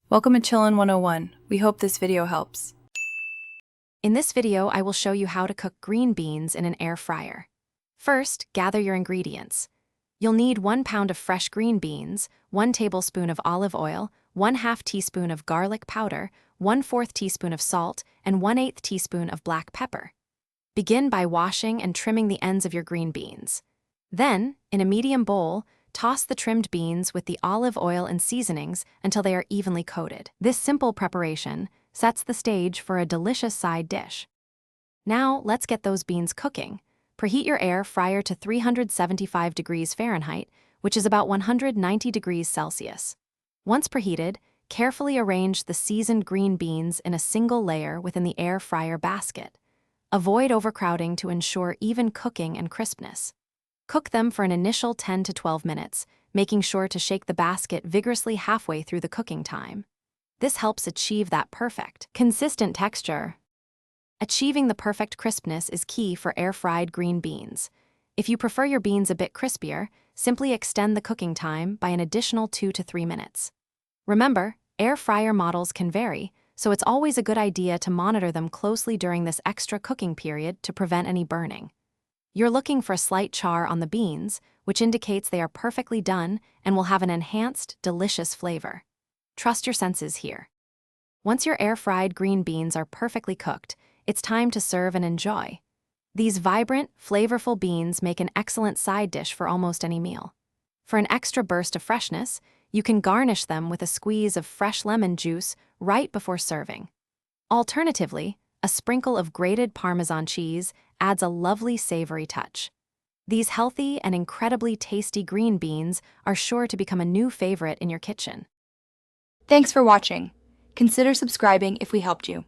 Welcome to Chillin' 101. We hope this video helps. In this video, I will show you how to cook green beans in an air fryer. First, gather your ingredients. You'll need 1 pound of fresh green beans, 1 tablespoon of olive oil, 1/2 teaspoon of garlic powder, 1/4 teaspoon of salt, and 1/8 teaspoon of black pepper. Begin by washing and trimming the ends of your green beans. Then, in a medium bowl, toss the trimmed beans with the olive oil and seasonings until they are evenly coated. This simple preparation sets the stage for a delicious side dish. Now, let's get those beans cooking. Preheat your air fryer to 375 degrees Fahrenheit, which is about 190 degrees Celsius. Once preheated, carefully arrange the seasoned green beans in a single layer within the air fryer basket. Avoid overcrowding to ensure even cooking and crispness. Cook them for an initial 10 to 12 minutes, making sure to shake the basket vigorously halfway through the cooking time. This helps achieve that perfect, consistent texture. Achieving the perfect crispness is key for air-fried green beans. If you prefer your beans a bit crispier, simply extend the cooking time by an additional 2 to 3 minutes. Remember, air fryer models can vary, so it's always a good idea to monitor them closely during this extra cooking period to prevent any burning. You're looking for a slight char on the beans, which indicates they are perfectly done and will have an enhanced, delicious flavor. Trust your senses here. Once your air-fried green beans are perfectly cooked, it's time to serve and enjoy. These vibrant, flavorful beans make an excellent side dish for almost any meal. For an extra burst of freshness, you can garnish them with a squeeze of fresh lemon juice right before serving. Alternatively, a sprinkle of grated Parmesan cheese adds a lovely savory touch. These healthy and incredibly tasty green beans are sure to become a new favorite in your kitchen. Thanks for watching. Consider subscribing if we helped you.